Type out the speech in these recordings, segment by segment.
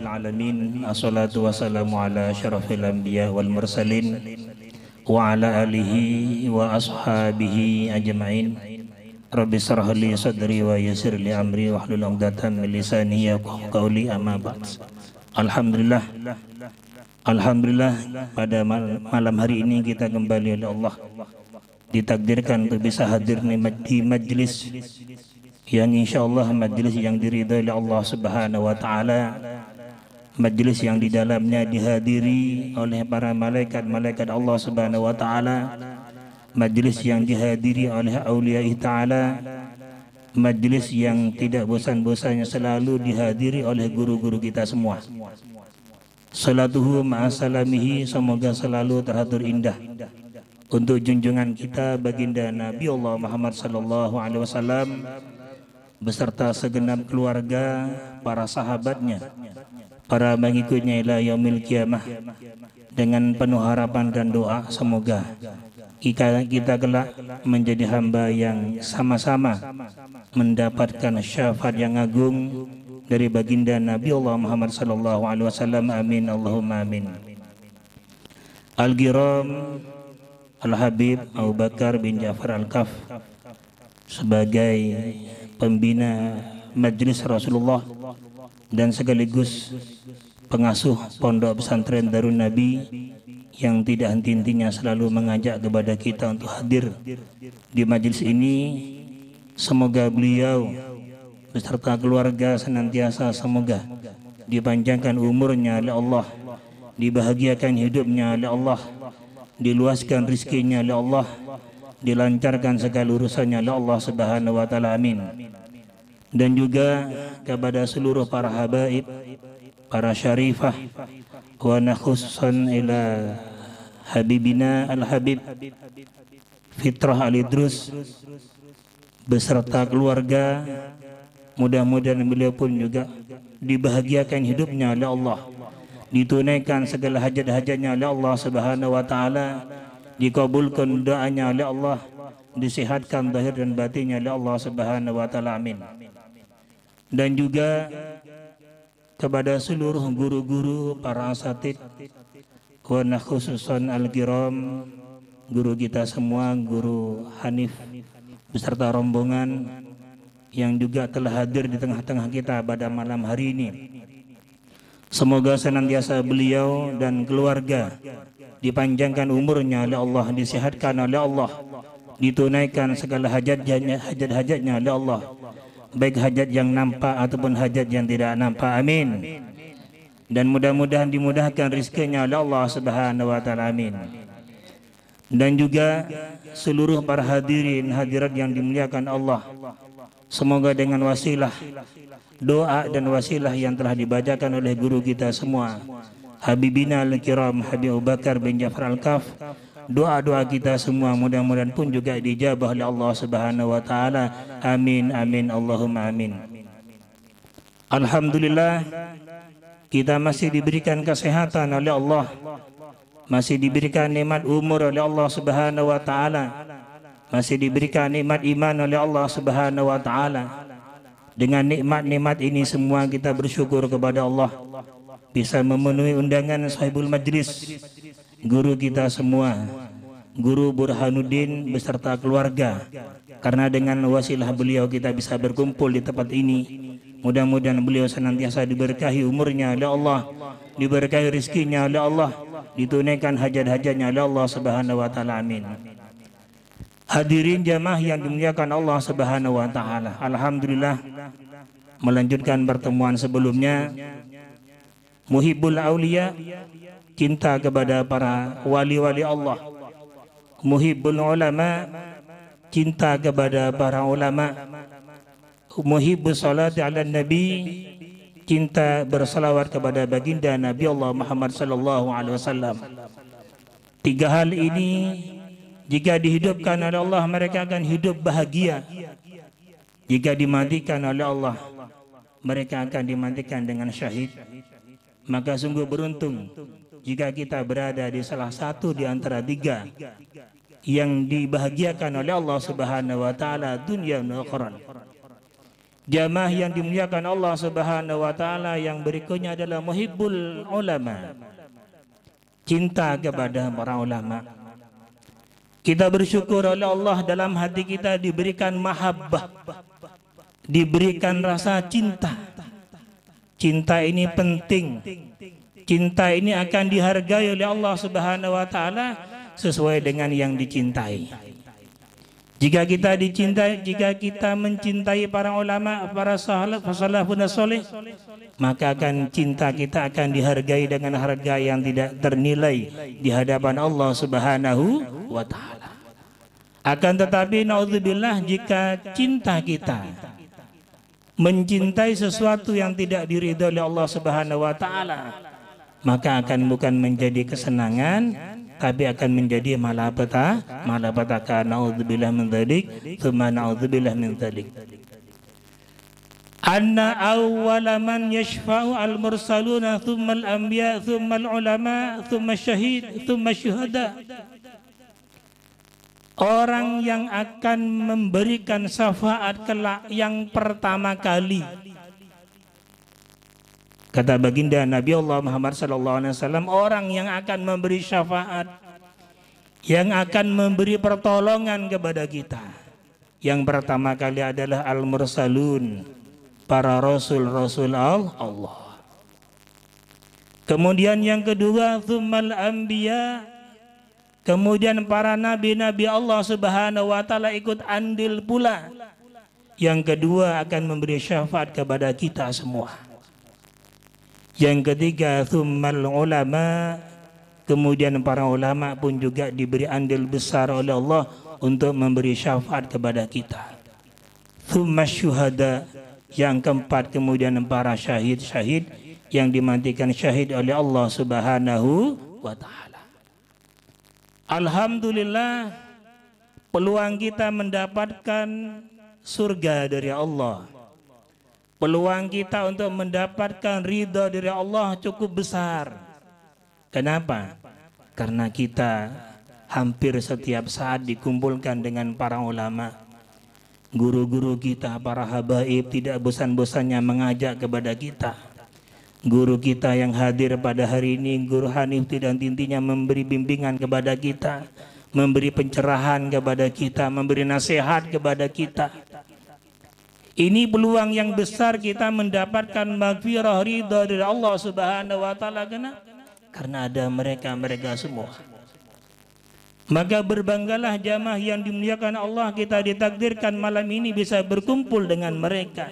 rabbil alamin. Assalatu wassalamu ala asyrafil anbiya wal mursalin wa ala alihi wa ashabihi ajma'in. Rabbi shrah li sadri wa yassir li amri wahlul 'uqdatam min lisani yafqahu qawli, amma ba'd. Alhamdulillah pada malam hari ini kita kembali oleh Allah ditakdirkan untuk bisa hadir di majlis yang insyaallah majlis yang diridhai oleh Allah Subhanahu wa taala, majlis yang di dalamnya dihadiri oleh para malaikat Allah Subhanahu wa taala, majlis yang dihadiri oleh aulia taala, majlis yang tidak bosan-bosannya selalu dihadiri oleh guru-guru kita semua. Salatuhu ma'asalamihi, semoga selalu teratur indah untuk junjungan kita baginda Nabi Allah Muhammad sallallahu alaihi wasallam beserta segenap keluarga, para sahabatnya, para pengikutnya ila yaumil qiyamah, dengan penuh harapan dan doa semoga kita kelak menjadi hamba yang sama-sama mendapatkan syafaat yang agung dari baginda Nabi Allah Muhammad sallallahu alaihi wasallam. Amin Allahumma amin. Al-Giram Al-Habib Abu Bakar bin Ja'far Al-Kaf sebagai pembina Majelis Rasulullah dan sekaligus pengasuh Pondok Pesantren Darun Nabi yang tidak henti-hentinya selalu mengajak kepada kita untuk hadir di majelis ini. Semoga beliau beserta keluarga senantiasa semoga dipanjangkan umurnya oleh Allah, dibahagiakan hidupnya oleh Allah, diluaskan rizkinya oleh Allah, dilancarkan segala urusannya oleh Allah Subhanahu wa taala. Amin. Dan juga kepada seluruh para habaib, para syarifah, wa nakhususan ila habibina al-habib Fitrah Al-Idrus beserta keluarga, mudah-mudahan beliau pun juga dibahagiakan hidupnya oleh Allah, ditunaikan segala hajat-hajatnya oleh Allah Subhanahu wa taala, dikabulkan doanya oleh Allah, disehatkan zahir dan batinnya oleh Allah Subhanahu wa taala. Amin. Dan juga kepada seluruh guru-guru, para asatid, wa khususan al-kiram, guru kita semua, guru Hanif beserta rombongan yang juga telah hadir di tengah-tengah kita pada malam hari ini. Semoga senantiasa beliau dan keluarga dipanjangkan umurnya oleh Allah, disehatkan oleh Allah, ditunaikan segala hajat-hajatnya oleh Allah, baik hajat yang nampak ataupun hajat yang tidak nampak. Amin. Dan mudah-mudahan dimudahkan rizkinya oleh Allah Subhanahu wa taala. Amin. Dan juga seluruh para hadirin hadirat yang dimuliakan Allah, semoga dengan wasilah doa dan wasilah yang telah dibacakan oleh guru kita semua, Habibina al-Kiram Habib Abu Bakar bin Ja'far Al-Kaf, doa-doa kita semua mudah-mudahan pun juga dijabah oleh Allah Subhanahu wa taala. Amin amin Allahumma amin. Alhamdulillah, kita masih diberikan kesehatan oleh Allah, masih diberikan nikmat umur oleh Allah Subhanahu wa taala, masih diberikan nikmat iman oleh Allah Subhanahu wa taala. Dengan nikmat-nikmat ini semua kita bersyukur kepada Allah bisa memenuhi undangan sahibul majlis, guru kita semua, Guru Burhanuddin beserta keluarga. Karena dengan wasilah beliau kita bisa berkumpul di tempat ini. Mudah-mudahan beliau senantiasa diberkahi umurnya oleh Allah, diberkahi rizkinya oleh Allah, ditunaikan hajat-hajatnya oleh Allah Subhanahu wa taala. Amin. Hadirin jamaah yang dimuliakan Allah Subhanahu wa taala, alhamdulillah melanjutkan pertemuan sebelumnya. Muhibbul auliya, cinta kepada para wali-wali Allah. Muhibbul ulama, cinta kepada para ulama. Muhibbus salati ala nabi, cinta bersalawat kepada baginda Nabi Allah Muhammad sallallahu alaihi wasallam. Tiga hal ini jika dihidupkan oleh Allah, mereka akan hidup bahagia. Jika dimatikan oleh Allah, mereka akan dimatikan dengan syahid. Maka sungguh beruntung jika kita berada di salah satu di antara tiga yang dibahagiakan oleh Allah Subhanahu wa taala dunia dan akhirat. Jamaah yang dimuliakan Allah Subhanahu wa taala, yang berikutnya adalah muhibbul ulama. Cinta kepada para ulama. Kita bersyukur oleh Allah dalam hati kita diberikan mahabbah, diberikan rasa cinta. Cinta ini penting. Cinta ini akan dihargai oleh Allah Subhanahu wa taala sesuai dengan yang dicintai. Jika kita dicintai, jika kita mencintai para ulama, para salafun salih, maka akan cinta kita akan dihargai dengan harga yang tidak ternilai di hadapan Allah Subhanahu wa taala. Akan tetapi naudzubillah, jika cinta kita mencintai sesuatu yang tidak diridhoi oleh Allah Subhanahu wa taala, maka akan bukan menjadi kesenangan, tapi akan menjadi malapetaka. Naudzubillah min dzalik, tsumma naudzubillah min dzalik. Anna awwala man yashfa'u al-mursaluna, thumma al-anbiya, thumma al-ulama, thumma syahid, thumma syuhada. Orang yang akan memberikan syafaat kelak yang pertama kali, kata baginda Nabi Allah Muhammad SAW, orang yang akan memberi syafaat, yang akan memberi pertolongan kepada kita, yang pertama kali adalah al-mursalun, para rasul-rasul Allah. Kemudian yang kedua, tsummal anbiya, kemudian para nabi-nabi Allah Subhanahu wa taala ikut andil pula. Yang kedua akan memberi syafaat kepada kita semua. Yang ketiga, tsummal ulama, kemudian para ulama pun juga diberi andil besar oleh Allah untuk memberi syafaat kepada kita. Tsumma syuhada, yang keempat kemudian para syahid yang dimatikan syahid oleh Allah Subhanahu wa taala. Alhamdulillah, peluang kita mendapatkan surga dari Allah, peluang kita untuk mendapatkan ridha dari Allah cukup besar. Kenapa? Karena kita hampir setiap saat dikumpulkan dengan para ulama. Guru-guru kita, para habaib, tidak bosan-bosannya mengajak kepada kita. Guru kita yang hadir pada hari ini, Guru Hanif, tidak henti-hentinya memberi bimbingan kepada kita, memberi pencerahan kepada kita, memberi nasihat kepada kita. Ini peluang yang besar kita mendapatkan maghfirah, ridha dari Allah Subhanahu wa taala. Karena ada mereka semua. Maka berbanggalah jamaah yang dimuliakan Allah, kita ditakdirkan malam ini bisa berkumpul dengan mereka,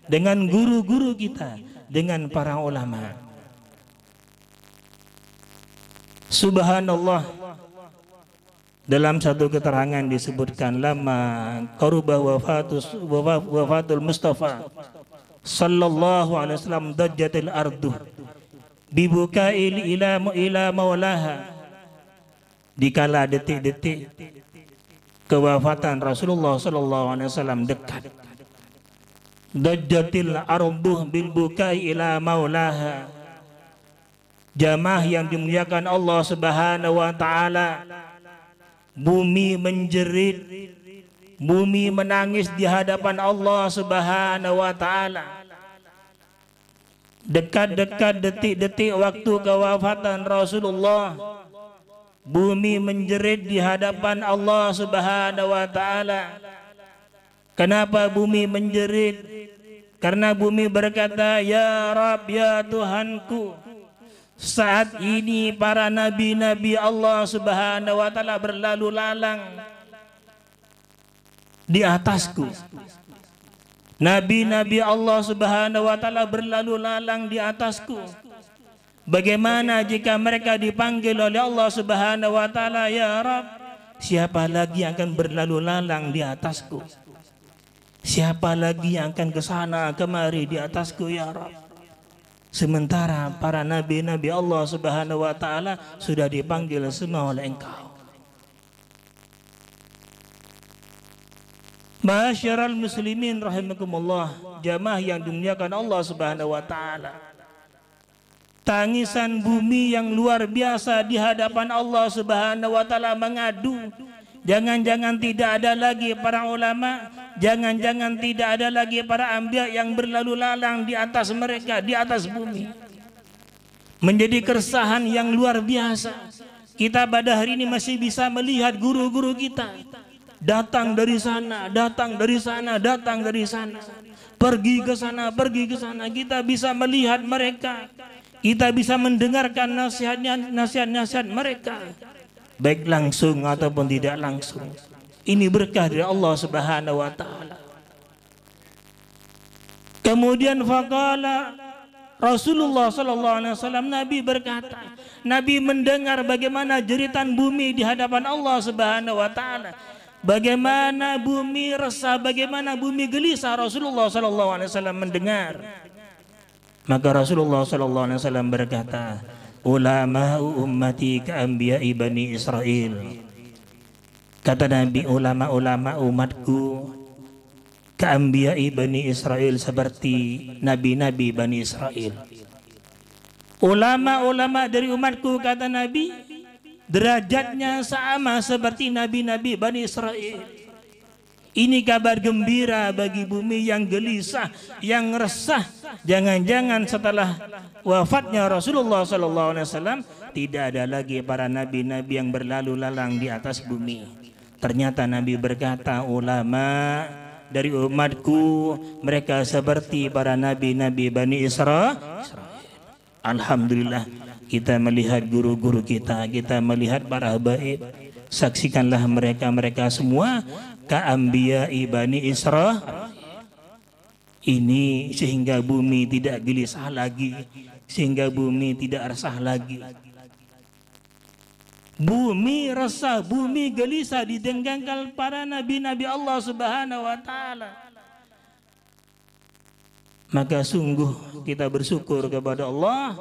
dengan guru-guru kita, dengan para ulama. Subhanallah, dalam satu keterangan disebutkan, lama qaruba wafatul Mustafa sallallahu alaihi wasallam dajjatil ardu bibukail ila maulaha. Dikala detik-detik kewafatan Rasulullah sallallahu alaihi wasallam dekat, dajjatil ardu bil bukai ila maulaha. Jamaah yang dimuliakan Allah Subhanahu wa taala, bumi menjerit, bumi menangis di hadapan Allah Subhanahu wa taala. Dekat-dekat detik-detik waktu kewafatan Rasulullah, bumi menjerit di hadapan Allah Subhanahu wa taala. Kenapa bumi menjerit? Karena bumi berkata, ya Rabb, ya Tuhanku, saat ini para nabi-nabi Allah Subhanahu wa taala berlalu lalang di atasku. Nabi-nabi Allah Subhanahu wa taala berlalu lalang di atasku. Bagaimana jika mereka dipanggil oleh Allah Subhanahu wa taala, ya Rabb, siapa lagi yang akan berlalu lalang di atasku? Siapa lagi yang akan ke sana kemari di atasku, ya Rabb? Sementara para nabi-nabi Allah Subhanahu wa taala sudah dipanggil semua oleh Engkau. Ma'asyiral muslimin rahimakumullah, jamaah yang dimuliakan Allah Subhanahu wa taala. Tangisan bumi yang luar biasa di hadapan Allah Subhanahu wa taala mengadu, jangan-jangan tidak ada lagi para ulama, Jangan-jangan tidak ada lagi para anbiya yang berlalu lalang di atas mereka, di atas bumi. Menjadi keresahan yang luar biasa. Kita pada hari ini masih bisa melihat guru-guru kita datang dari sana, datang dari sana, datang dari sana, pergi ke sana, pergi ke sana. Kita bisa melihat mereka, kita bisa mendengarkan nasihat-nasihat mereka, baik langsung ataupun tidak langsung. Ini berkah dari Allah Subhanahu wa taala. Kemudian faqala Rasulullah sallallahu alaihi wasallam, Nabi berkata, Nabi mendengar bagaimana jeritan bumi di hadapan Allah Subhanahu wa taala. Bagaimana bumi resah, bagaimana bumi gelisah, Rasulullah sallallahu alaihi wasallam mendengar. Maka Rasulullah sallallahu alaihi wasallam berkata, ulama ummati ka anbiya'i bani Israil. Kata Nabi, ulama-ulama umatku ka anbiya'i bani Israil, seperti nabi-nabi Bani Israel. Ulama-ulama dari umatku, kata Nabi, derajatnya sama seperti nabi-nabi Bani Israel. Ini kabar gembira bagi bumi yang gelisah, yang resah. Jangan-jangan setelah wafatnya Rasulullah SAW tidak ada lagi para nabi-nabi yang berlalu lalang di atas bumi. Ternyata Nabi berkata, ulama dari umatku mereka seperti para nabi-nabi Bani Israel. Alhamdulillah, kita melihat guru-guru kita melihat para habaib. Saksikanlah mereka semua ka'ambiya'i Bani Israel. Ini sehingga bumi tidak gelisah lagi, sehingga bumi tidak resah lagi. Bumi resah, bumi gelisah didenggangkan para nabi-nabi Allah Subhanahu wa taala. Maka sungguh kita bersyukur kepada Allah,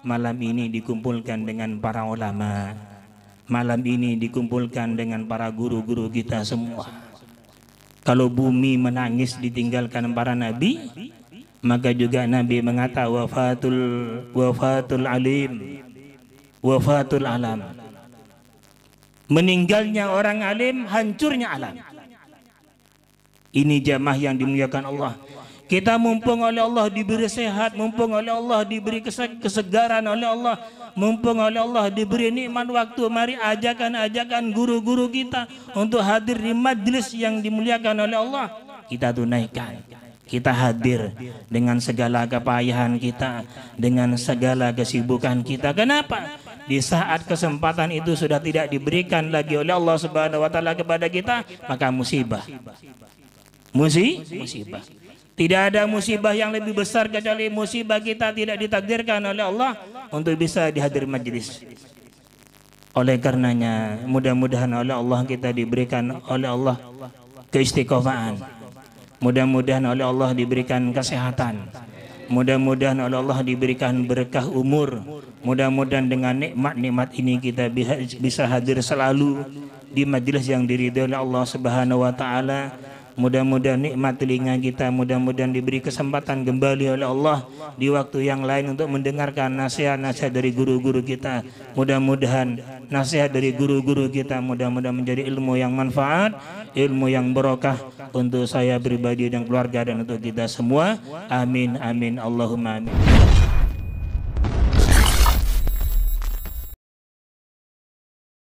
malam ini dikumpulkan dengan para ulama, malam ini dikumpulkan dengan para guru-guru kita semua. Kalau bumi menangis ditinggalkan para nabi, maka juga Nabi mengatakan wafatul alim, wafatul alam. Meninggalnya orang alim, hancurnya alam. Ini jamaah yang dimuliakan Allah. Kita mumpung oleh Allah diberi sehat, mumpung oleh Allah diberi kesegaran oleh Allah, mumpung oleh Allah diberi nikmat waktu, mari ajakan guru-guru kita untuk hadir di majlis yang dimuliakan oleh Allah. Kita tunaikan, kita hadir dengan segala kepayahan kita, dengan segala kesibukan kita. Kenapa? Di saat kesempatan itu sudah tidak diberikan lagi oleh Allah Subhanahu wa taala kepada kita, maka musibah. Musibah. Tidak ada musibah yang lebih besar kecuali musibah kita tidak ditakdirkan oleh Allah untuk bisa dihadir majlis. Oleh karenanya mudah-mudahan oleh Allah kita diberikan oleh Allah keistiqomahan. Mudah-mudahan oleh Allah diberikan kesehatan. Mudah-mudahan oleh Allah diberikan berkah umur. Mudah-mudahan dengan nikmat-nikmat ini kita bisa hadir selalu di majlis yang diridhoi oleh Allah Subhanahu wa taala. Mudah-mudahan nikmat telinga kita, mudah-mudahan diberi kesempatan kembali oleh Allah di waktu yang lain untuk mendengarkan nasihat-nasihat dari guru-guru kita. Mudah-mudahan nasihat dari guru-guru kita mudah-mudahan menjadi ilmu yang manfaat, ilmu yang barokah untuk saya pribadi dan keluarga dan untuk kita semua. Amin amin Allahumma amin.